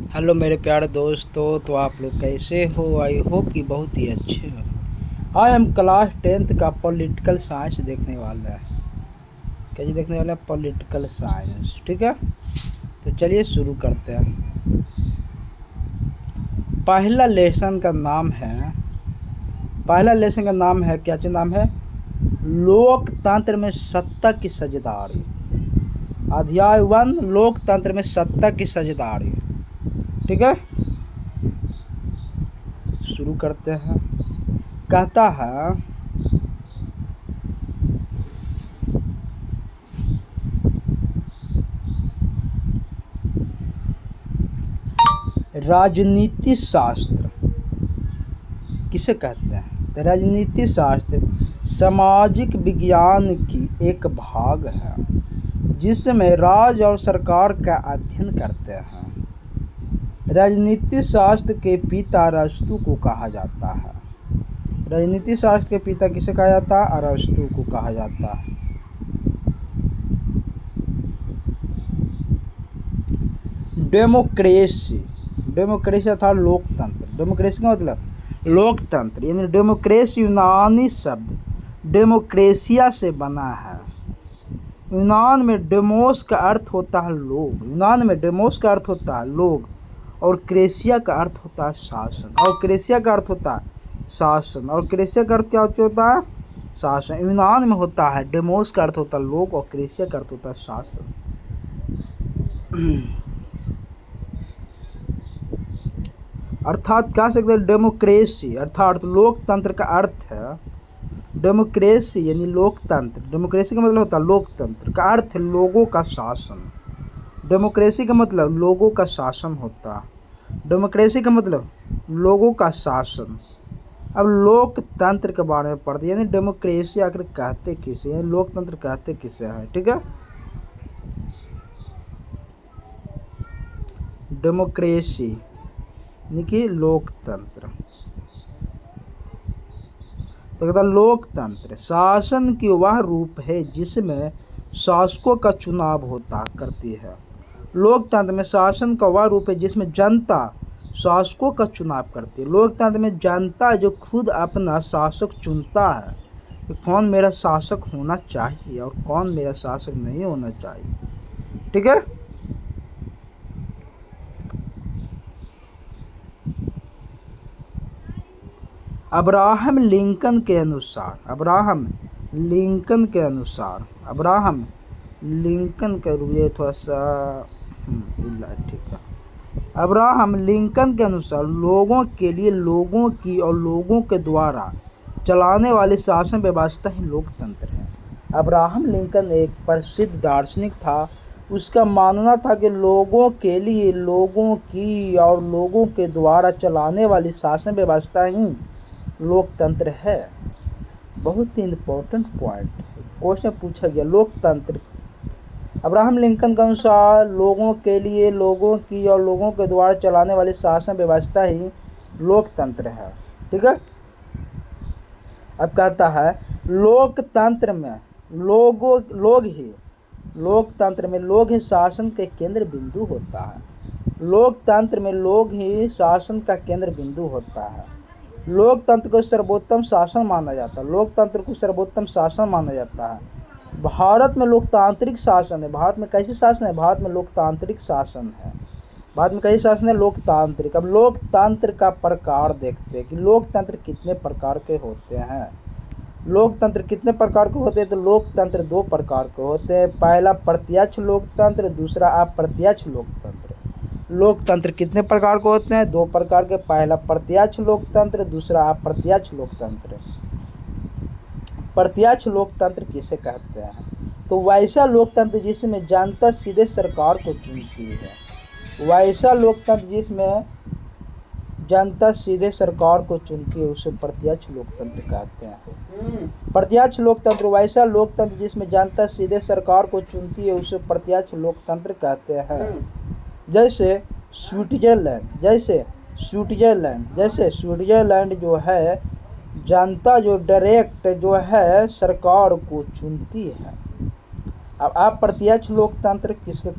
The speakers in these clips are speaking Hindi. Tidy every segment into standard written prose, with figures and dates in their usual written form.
हेलो मेरे प्यारे दोस्तों, तो आप लोग कैसे हो? आई होप कि बहुत ही अच्छे हो। आज हम क्लास 10th का पॉलिटिकल साइंस देखने वाले हैं। क्या जी देखने वाले हैं? Political science. ठीक है, तो चलिए शुरू करते हैं। पहला लेसन का नाम है क्या चीज नाम है? लोकतंत्र में सत्ता की साझेदारी। अध्याय 1, लोकतंत्र में सत्ता की साझेदारी। ठीक है, शुरू करते हैं। कहता है, राजनीति शास्त्र किसे कहते हैं? तो राजनीति शास्त्र सामाजिक विज्ञान की एक भाग है जिसमें राज और सरकार का अध्ययन करते हैं। राजनीति शास्त्र के पिता अरस्तु को कहा जाता है। राजनीति शास्त्र के पिता किसे कहा जाता है? अरस्तु को कहा जाता है। डेमोक्रेसी अर्थात लोकतंत्र। डेमोक्रेसी का मतलब लोकतंत्र, यानी डेमोक्रेसी यूनानी शब्द डेमोक्रेसिया से बना है। यूनान में डेमोस का अर्थ होता है लोग, और क्रेसिया का अर्थ होता है शासन। और क्रेसिया का अर्थ क्या होता है? शासन। यूनान में होता है डेमोस का अर्थ होता है लोग, और क्रेसिया का अर्थ होता है शासन। अर्थात कह सकते हैं डेमोक्रेसी अर्थात लोकतंत्र का अर्थ है डेमोक्रेसी यानी लोकतंत्र। डेमोक्रेसी का मतलब होता है लोकतंत्र, का अर्थ है लोगों का शासन। डेमोक्रेसी का मतलब लोगों का शासन होता है। डेमोक्रेसी का मतलब लोगों का शासन। अब लोकतंत्र के बारे में पढ़ते, यानी डेमोक्रेसी आखिर कहते किसे, यानी लोकतंत्र कहते किसे है। ठीक है, डेमोक्रेसी यानी कि लोकतंत्र। तो कहता लोकतंत्र शासन की वह रूप है जिसमें शासकों का चुनाव करती है। लोकतंत्र में शासन का वह रूप है जिसमें जनता शासकों का चुनाव करती है। लोकतंत्र में जनता जो खुद अपना शासक चुनता है कि कौन मेरा शासक होना चाहिए और कौन मेरा शासक नहीं होना चाहिए। ठीक है, अब्राहम लिंकन के अनुसार लोगों के लिए, लोगों की और लोगों के द्वारा चलाने वाली शासन व्यवस्था ही लोकतंत्र है। अब्राहम लिंकन एक प्रसिद्ध दार्शनिक था। उसका मानना था कि लोगों के लिए, लोगों की और लोगों के द्वारा चलाने वाली शासन व्यवस्था ही लोकतंत्र है। बहुत ही इम्पोर्टेंट पॉइंट है, क्वेश्चन पूछा गया। लोकतंत्र अब्राहम लिंकन के अनुसार लोगों के लिए, लोगों की और लोगों के द्वारा चलाने वाली शासन व्यवस्था ही लोकतंत्र है। ठीक है, अब कहता है लोकतंत्र में लोग ही शासन के केंद्र बिंदु होता है। लोकतंत्र में लोग ही शासन का केंद्र बिंदु होता है। लोकतंत्र को सर्वोत्तम शासन माना जाता है। भारत में लोकतांत्रिक शासन है। भारत में कैसे शासन है? भारत में लोकतांत्रिक शासन है। लोकतांत्रिक। अब लोकतंत्र का प्रकार देखते हैं कि लोकतंत्र कितने प्रकार के होते हैं। तो लोकतंत्र दो प्रकार के होते हैं। पहला प्रत्यक्ष लोकतंत्र, दूसरा अप्रत्यक्ष लोकतंत्र। लोकतंत्र कितने प्रकार के होते हैं? दो प्रकार के। पहला प्रत्यक्ष लोकतंत्र, दूसरा अप्रत्यक्ष लोकतंत्र। प्रत्यक्ष लोकतंत्र किसे कहते हैं? तो वैसा लोकतंत्र जिसमें जनता सीधे सरकार को चुनती है। उसे प्रत्यक्ष लोकतंत्र कहते हैं। प्रत्यक्ष लोकतंत्र वैसा लोकतंत्र जिसमें जनता सीधे सरकार को चुनती है, उसे प्रत्यक्ष लोकतंत्र कहते हैं। जैसे स्विट्जरलैंड जो है, जनता जो डायरेक्ट जो है सरकार को चुनती है। अब अप्रत्यक्ष लोकतंत्र किसे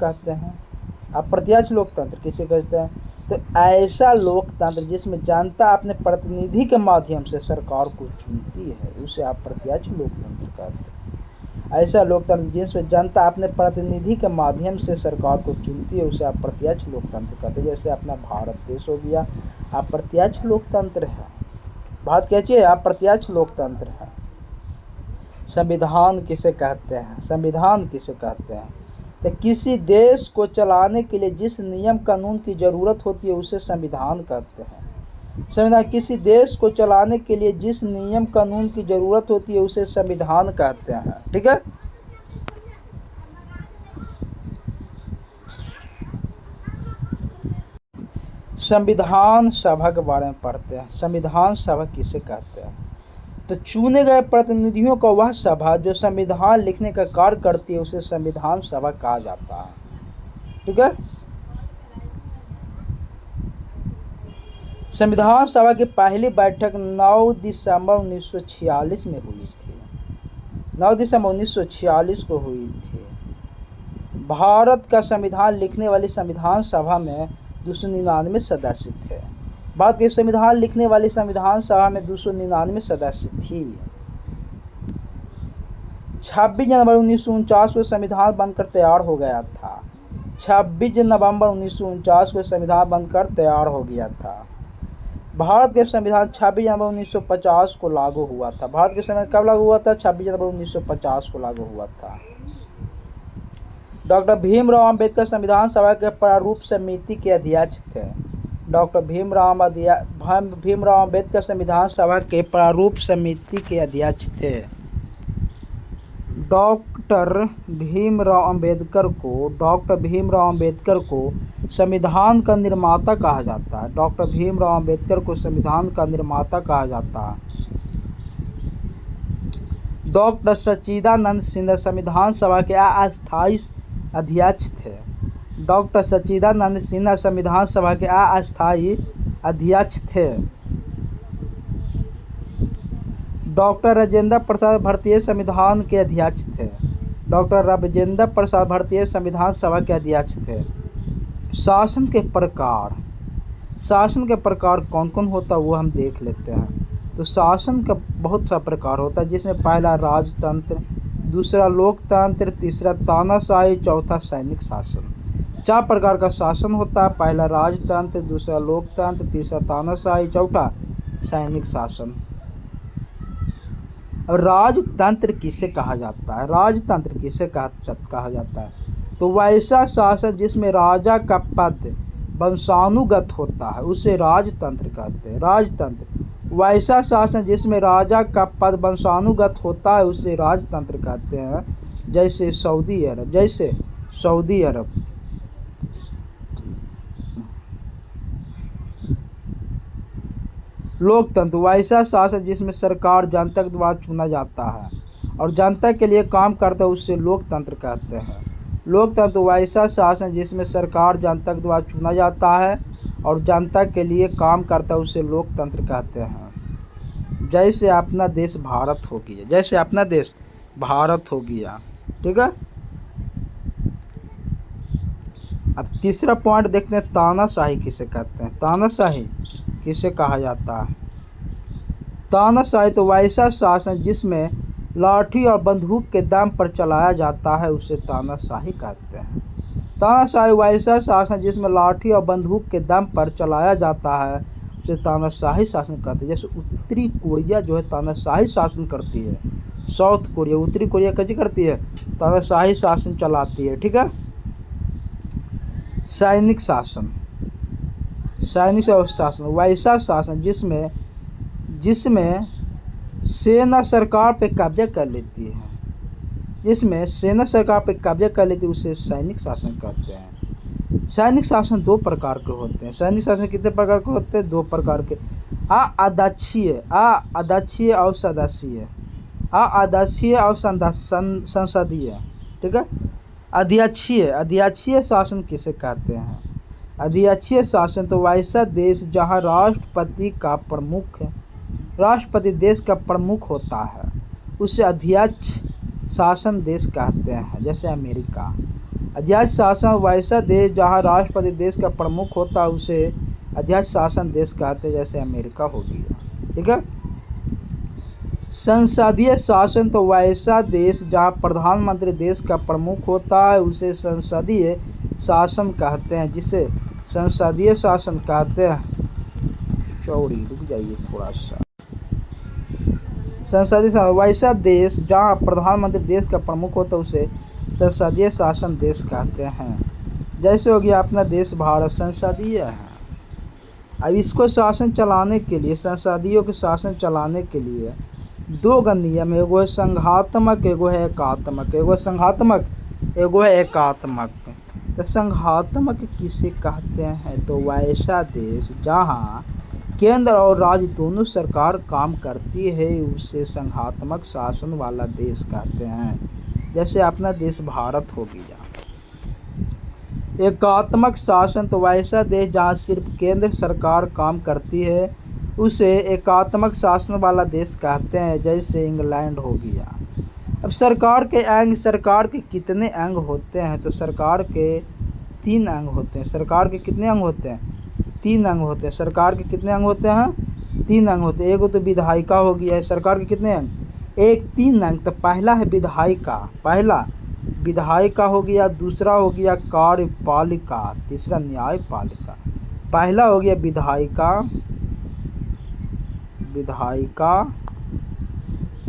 कहते हैं? तो ऐसा लोकतंत्र जिसमें जनता अपने प्रतिनिधि के माध्यम से सरकार को चुनती है उसे आप प्रत्यक्ष लोकतंत्र कहते हैं। ऐसा लोकतंत्र जिसमें जनता अपने प्रतिनिधि के माध्यम से सरकार को चुनती है उसे आप प्रत्यक्ष लोकतंत्र कहते हैं। जैसे अपना भारत देश हो गया, आप प्रत्यक्ष लोकतंत्र है। भारत कहते आप प्रत्यक्ष लोकतंत्र है। संविधान किसे कहते हैं? संविधान किसे कहते हैं? तो किसी देश को चलाने के लिए जिस नियम कानून की ज़रूरत होती है उसे संविधान कहते हैं। संविधान किसी देश को चलाने के लिए जिस नियम कानून की ज़रूरत होती है उसे संविधान कहते हैं। ठीक है। संविधान सभा के बारे में पढ़ते हैं। संविधान सभा किसे कहते हैं? तो चुने गए प्रतिनिधियों का वह सभा जो संविधान लिखने का कार्य करती है उसे संविधान सभा कहा जाता है। ठीक है। संविधान सभा की पहली बैठक 9 दिसंबर 1946 में हुई थी। 9 दिसंबर 1946 को हुई थी। भारत का संविधान लिखने वाली संविधान सभा में 299 सदस्य थे। भारत के संविधान लिखने वाली संविधान सभा में 299 सदस्य थी। 26 जनवरी 1949 को संविधान बनकर तैयार हो गया था। 26 नवंबर 1949 को संविधान बनकर तैयार हो गया था। भारत के संविधान 26 जनवरी 1950 को लागू हुआ था। भारत के संविधान कब लागू हुआ था? 26 जनवरी 1950 को लागू हुआ था। डॉक्टर भीमराव अंबेडकर संविधान सभा के प्रारूप समिति के अध्यक्ष थे। डॉक्टर भीमराव अंबेडकर संविधान सभा के प्रारूप समिति के अध्यक्ष थे। डॉक्टर भीमराव अंबेडकर को संविधान का निर्माता कहा जाता है। डॉक्टर भीमराव अंबेडकर को संविधान का निर्माता कहा जाता है। डॉक्टर सच्चिदानंद सिन्हा संविधान सभा के अस्थायी अध्यक्ष थे। डॉक्टर सच्चिदानंद सिन्हा संविधान सभा के अस्थायी अध्यक्ष थे। डॉक्टर राजेंद्र प्रसाद भारतीय संविधान के अध्यक्ष थे। डॉक्टर राजेंद्र प्रसाद भारतीय संविधान सभा के अध्यक्ष थे। शासन के प्रकार कौन कौन होता है वो हम देख लेते हैं। तो शासन का बहुत सा प्रकार होता है जिसमें पहला राजतंत्र, दूसरा लोकतंत्र, तीसरा तानाशाही, चौथा सैनिक शासन। 4 प्रकार का शासन होता है। पहला राजतंत्र, दूसरा लोकतंत्र, तीसरा तानाशाही, चौथा सैनिक शासन। अब राजतंत्र किसे कहा जाता है? राजतंत्र किसे कहा जाता है? तो वैसा शासन जिसमें राजा का पद वंशानुगत होता है उसे राजतंत्र कहते हैं। राजतंत्र वैसा शासन जिसमें राजा का पद वंशानुगत होता है उसे राजतंत्र कहते हैं। जैसे सऊदी अरब। लोकतंत्र वैसा शासन जिसमें सरकार जनता के द्वारा चुना जाता है और जनता के लिए काम करता है उसे लोकतंत्र कहते हैं। लोकतंत्र वैसा शासन जिसमें सरकार जनता के द्वारा चुना जाता है और जनता के लिए काम करता है उसे लोकतंत्र कहते हैं। जैसे अपना देश भारत हो गया। ठीक है। अब तीसरा पॉइंट देखते हैं, तानाशाही किसे कहते हैं? तानाशाही किसे कहा जाता है? तानाशाही तो वैसा शासन जिसमें लाठी और बंदूक के दम पर चलाया जाता है उसे तानाशाही कहते हैं। तानाशाही वैसा शासन जिसमें लाठी और बंदूक के दम पर चलाया जाता है उसे तानाशाही शासन कहते हैं। जैसे उत्तरी कोरिया जो है तानाशाही शासन करती है। साउथ कोरिया, उत्तरी कोरिया कैसे करती है? तानाशाही शासन चलाती है। ठीक है। सैनिक शासन वैसा शासन जिसमें सेना सरकार पे कब्जा कर लेती है। उसे सैनिक शासन कहते हैं। सैनिक शासन 2 प्रकार के होते हैं। सैनिक शासन कितने प्रकार के होते हैं? 2 प्रकार के। अध्यक्षीय और सदस्यीय। अध्यक्षीय और संसदीय। ठीक है। अध्यक्षीय शासन किसे कहते हैं? अध्यक्षीय शासन तो वैसा देश जहाँ राष्ट्रपति देश का प्रमुख होता है उसे अध्यक्ष शासन देश कहते हैं। जैसे अमेरिका। अध्यक्ष शासन वैसा देश जहाँ राष्ट्रपति देश का प्रमुख होता है उसे अध्यक्ष शासन देश कहते हैं, जैसे अमेरिका हो गया। ठीक है। संसदीय शासन तो वैसा देश जहाँ प्रधानमंत्री देश का प्रमुख होता है उसे संसदीय शासन कहते हैं, जिसे संसदीय शासन कहते हैं। सॉरी, रुक जाइए थोड़ा सा। संसदीय शासन वैसा देश जहाँ प्रधानमंत्री देश का प्रमुख होता है उसे संसदीय शासन देश कहते हैं। जैसे हो गया अपना देश भारत संसदीय है। अब इसको शासन चलाने के लिए, संसदीयों के शासन चलाने के लिए दो गण नियम, एगो है संघात्मक, एगो है एकात्मक। एगो संघात्मक, एगो है एकात्मक। तो संघात्मक किसे कहते हैं? तो वैसा देश जहाँ केंद्र और राज्य दोनों सरकार काम करती है उसे संघात्मक शासन वाला देश कहते हैं। जैसे अपना देश भारत हो गया। एकात्मक शासन तो वैसा देश जहाँ सिर्फ केंद्र सरकार काम करती है उसे एकात्मक शासन वाला देश कहते हैं, जैसे इंग्लैंड हो गया। अब सरकार के अंग, सरकार के कितने अंग होते हैं? तो सरकार के 3 अंग होते हैं। सरकार के कितने अंग होते हैं? 3 अंग होते हैं। सरकार के कितने अंग होते हैं? 3 अंग होते हैं। एक तो विधायिका हो गया है। सरकार के कितने अंग? 3 अंग। तो पहला है विधायिका, पहला विधायिका हो गया, दूसरा हो गया कार्यपालिका, तीसरा न्यायपालिका। पहला हो गया विधायिका,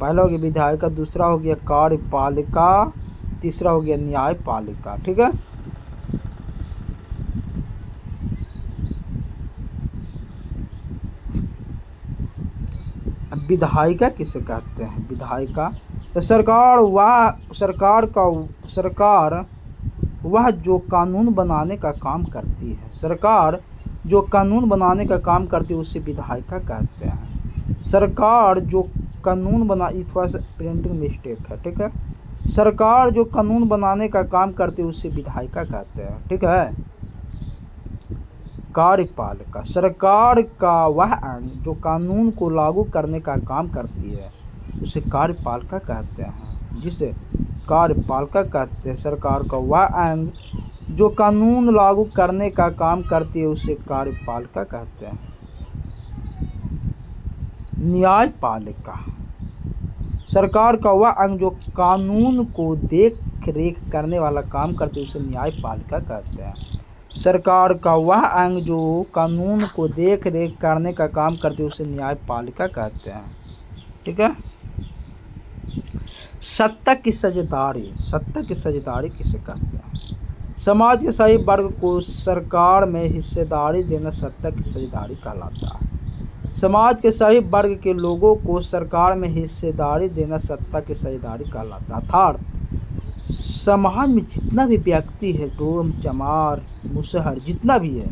पहला हो गया विधायिका, दूसरा हो गया कार्यपालिका, तीसरा हो गया न्यायपालिका। ठीक है। विधायिका किसे कहते हैं? विधायिका तो सरकार वह जो कानून बनाने का काम करती है। सरकार जो कानून बनाने का काम करती है उसे विधायिका कहते हैं। सरकार जो कानून बना, इस थोड़ा सा प्रिंटिंग मिस्टेक है। ठीक है। सरकार जो कानून बनाने का काम करती है उसे विधायिका कहते हैं। ठीक है। कार्यपालिका सरकार का वह अंग जो कानून को लागू करने का काम करती है उसे कार्यपालिका कहते हैं, जिसे कार्यपालिका कहते हैं। सरकार का वह अंग जो कानून लागू करने का काम करती है उसे कार्यपालिका कहते हैं। न्यायपालिका सरकार का वह अंग जो कानून को देख रेख करने वाला काम करती है उसे न्यायपालिका कहते हैं। सरकार का वह अंग जो कानून को देख रेख करने का काम करती है उसे न्यायपालिका कहते हैं। ठीक है। सत्ता की साझेदारी, सत्ता की साझेदारी किसे कहते हैं? समाज के सभी वर्ग को सरकार में हिस्सेदारी देना सत्ता की साझेदारी कहलाता है। समाज के सभी वर्ग के लोगों को सरकार में हिस्सेदारी देना सत्ता की साझेदारी कहलाता है। अर्थात समाज में जितना भी व्यक्ति है, डोम चमार मुसहर जितना भी है,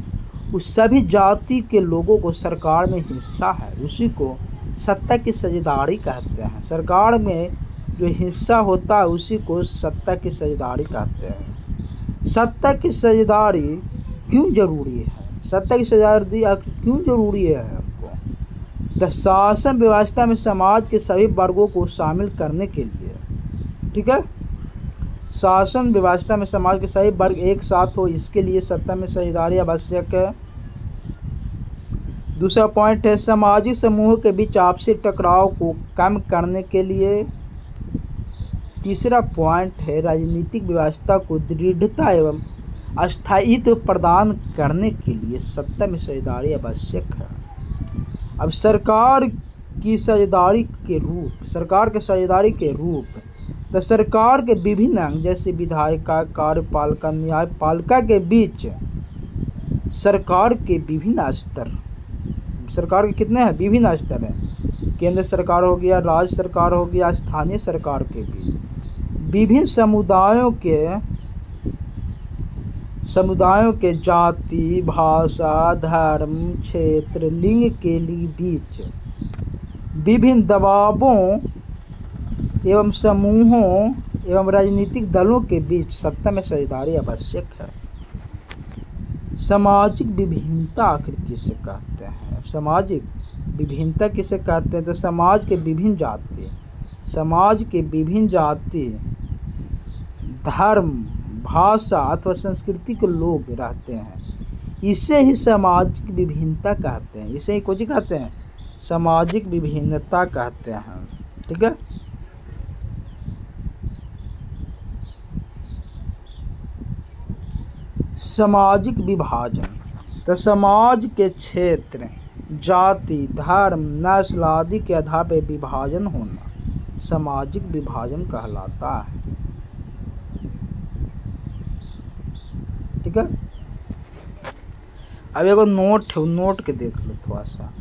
उस सभी जाति के लोगों को सरकार में हिस्सा है, उसी को सत्ता की साझेदारी कहते हैं। सरकार में जो हिस्सा होता है उसी को सत्ता की साझेदारी कहते हैं। सत्ता की साझेदारी क्यों जरूरी है? सत्ता की साझेदारी क्यों जरूरी है हमको? तो शासन व्यवस्था में समाज के सभी वर्गों को शामिल करने के लिए। ठीक है। शासन व्यवस्था में समाज के सभी वर्ग एक साथ हो, इसके लिए सत्ता में साझेदारी आवश्यक है। दूसरा पॉइंट है सामाजिक समूहों के बीच आपसी टकराव को कम करने के लिए। तीसरा पॉइंट है राजनीतिक व्यवस्था को दृढ़ता एवं अस्थायित्व प्रदान करने के लिए सत्ता में साझेदारी आवश्यक है। अब सरकार की साझेदारी के रूप, सरकार के साझेदारी के रूप तो सरकार के विभिन्न अंग जैसे विधायिका, कार्यपालिका, न्यायपालिका के बीच सरकार के विभिन्न स्तर, सरकार के कितने हैं? विभिन्न स्तर हैं। केंद्र सरकार हो गया, राज्य सरकार हो गया, स्थानीय सरकार के बीच विभिन्न समुदायों के जाति, भाषा, धर्म, क्षेत्र, लिंग के बीच विभिन्न दबावों एवं समूहों एवं राजनीतिक दलों के बीच सत्ता में साझेदारी आवश्यक है। सामाजिक विभिन्नता आखिर किसे कहते हैं? सामाजिक विभिन्नता किसे कहते हैं? तो समाज के विभिन्न जाति, धर्म, भाषा अथवा संस्कृति के लोग रहते हैं। इसे ही सामाजिक विभिन्नता कहते हैं। इसे ही कुछ कहते हैं, सामाजिक विभिन्नता कहते हैं। ठीक है। सामाजिक विभाजन, तो समाज के क्षेत्र, जाति, धर्म, नस्ल आदि के आधार पर विभाजन होना सामाजिक विभाजन कहलाता है। ठीक है। अब एगो नोट के देख लो थोड़ा सा।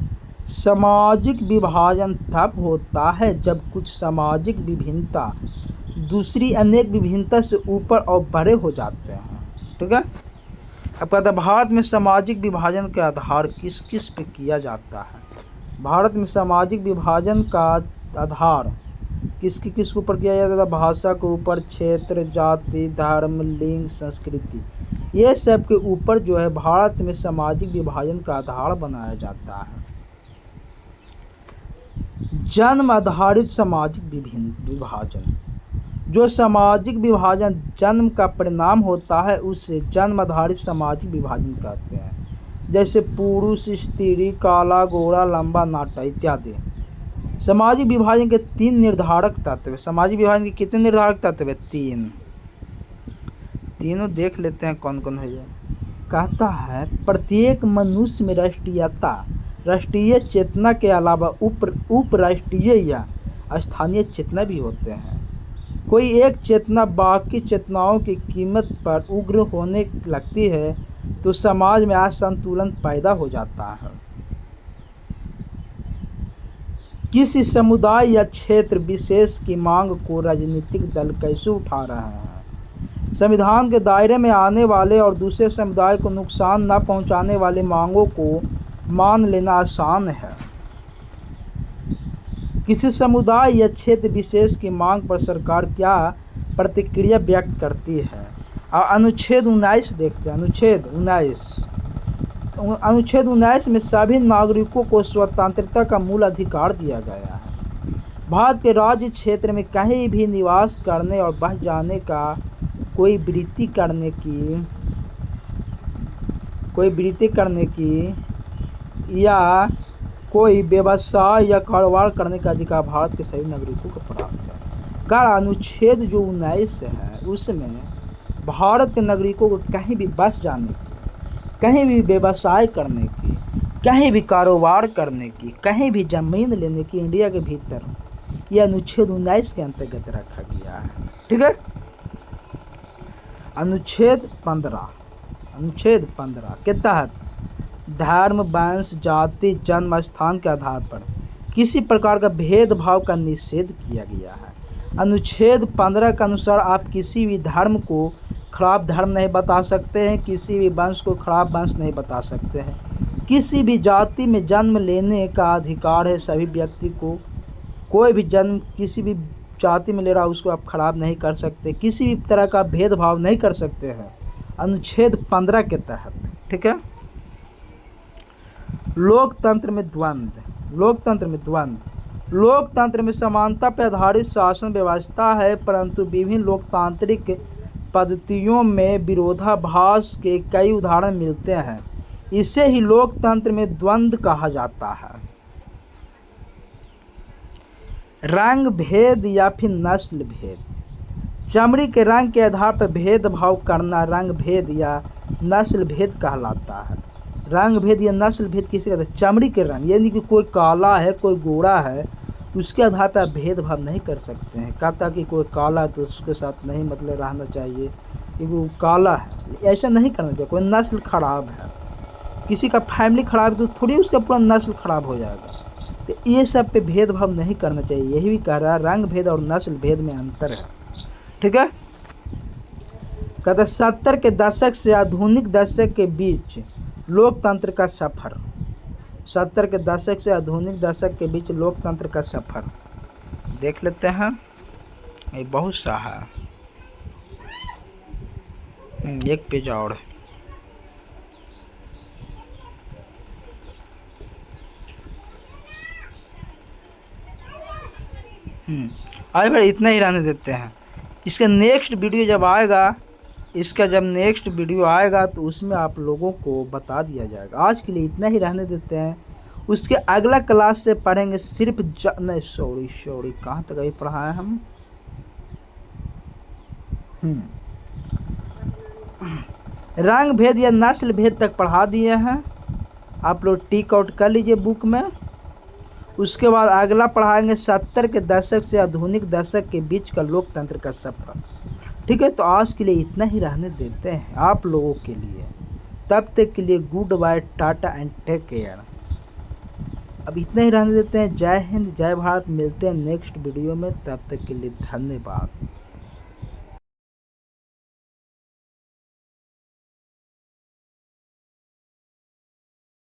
सामाजिक विभाजन तब होता है जब कुछ सामाजिक विभिन्नता दूसरी अनेक विभिन्नता से ऊपर और बड़े हो जाते हैं। ठीक है। अब कहता है भारत में सामाजिक विभाजन का आधार किस किस पे किया जाता है। भारत में सामाजिक विभाजन का आधार किस ऊपर किया जाता है? भाषा के ऊपर, क्षेत्र, जाति, धर्म, लिंग, संस्कृति, ये सब के ऊपर जो है भारत में सामाजिक विभाजन का आधार बनाया जाता है। जन्म आधारित सामाजिक विभाजन, जो सामाजिक विभाजन जन्म का परिणाम होता है उसे जन्म आधारित सामाजिक विभाजन कहते हैं। जैसे पुरुष, स्त्री, काला, गोरा, लंबा, नाटा इत्यादि। सामाजिक विभाजन के 3 निर्धारक तत्व। सामाजिक विभाजन के कितने निर्धारक तत्व है? 3। तीनों देख लेते हैं कौन कौन है। ये कहता है प्रत्येक मनुष्य में राष्ट्रीय चेतना के अलावा उप राष्ट्रीय या स्थानीय चेतना भी होते हैं। कोई एक चेतना बाकी चेतनाओं की कीमत पर उग्र होने लगती है तो समाज में असंतुलन पैदा हो जाता है। किसी समुदाय या क्षेत्र विशेष की मांग को राजनीतिक दल कैसे उठा रहे हैं? संविधान के दायरे में आने वाले और दूसरे समुदाय को नुकसान न पहुंचाने वाले मांगों को मान लेना आसान है। किसी समुदाय या क्षेत्र विशेष की मांग पर सरकार क्या प्रतिक्रिया व्यक्त करती है? और अनुच्छेद 19 देखते हैं। अनुच्छेद 19 में सभी नागरिकों को स्वतंत्रता का मूल अधिकार दिया गया है। भारत के राज्य क्षेत्र में कहीं भी निवास करने और बस जाने का कोई वृत्ति करने की या कोई व्यवसाय या कारोबार करने का अधिकार भारत के सभी नागरिकों को प्राप्त है। अगर अनुच्छेद जो 19 है उसमें भारत के नागरिकों को कहीं भी बस जाने की, कहीं भी व्यवसाय करने की, कहीं भी कारोबार करने की, कहीं भी जमीन लेने की इंडिया के भीतर, यह अनुच्छेद 19 के अंतर्गत रखा गया है। ठीक है। अनुच्छेद 15 के तहत धर्म, वंश, जाति, जन्म स्थान के आधार पर किसी प्रकार का भेदभाव का निषेध किया गया है। अनुच्छेद 15 के अनुसार आप किसी भी धर्म को खराब धर्म नहीं बता सकते हैं, किसी भी वंश को खराब वंश नहीं बता सकते हैं, किसी भी जाति में जन्म लेने का अधिकार है सभी व्यक्ति को। कोई भी जन्म किसी भी जाति में ले रहा उसको आप खराब नहीं कर सकते, किसी भी तरह का भेदभाव नहीं कर सकते हैं अनुच्छेद 15 के तहत। ठीक है। लोकतंत्र में द्वंद्व। लोकतंत्र में समानता पर आधारित शासन व्यवस्था है, परंतु विभिन्न लोकतांत्रिक पद्धतियों में विरोधाभास के कई उदाहरण मिलते हैं। इसे ही लोकतंत्र में द्वंद्व कहा जाता है। रंग भेद या फिर नस्ल भेद। चमड़ी के रंग के आधार पर भेदभाव करना रंग भेद या नस्ल भेद कहलाता है। रंग भेद या नस्ल भेद किसे कहते हैं? चमड़ी के रंग, यानी कि कोई काला है कोई गोरा है, उसके आधार पर आप भेदभाव नहीं कर सकते हैं। कहता कि कोई काला है तो उसके साथ नहीं मतलब रहना चाहिए क्योंकि वो काला है, ऐसा नहीं करना चाहिए। कोई नस्ल खराब है, किसी का फैमिली खराब है तो थोड़ी उसका पूरा नस्ल खराब हो जाएगा, तो ये सब पे भेदभाव नहीं करना चाहिए। यही भी कह रहा है रंग भेद और नस्ल भेद में अंतर है। ठीक है। कहते 70 के दशक से आधुनिक दशक के बीच लोकतंत्र का सफर। 70 के दशक से आधुनिक दशक के बीच लोकतंत्र का सफर देख लेते हैं। ये बहुत सा है, एक पेज और। अरे भाई इतना ही रहने देते हैं। इसका नेक्स्ट वीडियो जब आएगा इसका जब नेक्स्ट वीडियो आएगा तो उसमें आप लोगों को बता दिया जाएगा। आज के लिए इतना ही रहने देते हैं। उसके अगला क्लास से पढ़ेंगे सिर्फ नहीं सॉरी कहाँ तक अभी पढ़ा है हम। रंग भेद या नस्ल भेद तक पढ़ा दिए हैं। आप लोग टिक आउट कर लीजिए बुक में। उसके बाद अगला पढ़ाएंगे 70 के दशक से आधुनिक दशक के बीच का लोकतंत्र का सफर। ठीक है, तो आज के लिए इतना ही रहने देते हैं आप लोगों के लिए। तब तक के लिए good bye, tata and take care. अब इतना ही रहने देते हैं। जय हिंद, जय भारत। मिलते हैं नेक्स्ट वीडियो में, तब तक के लिए धन्यवाद।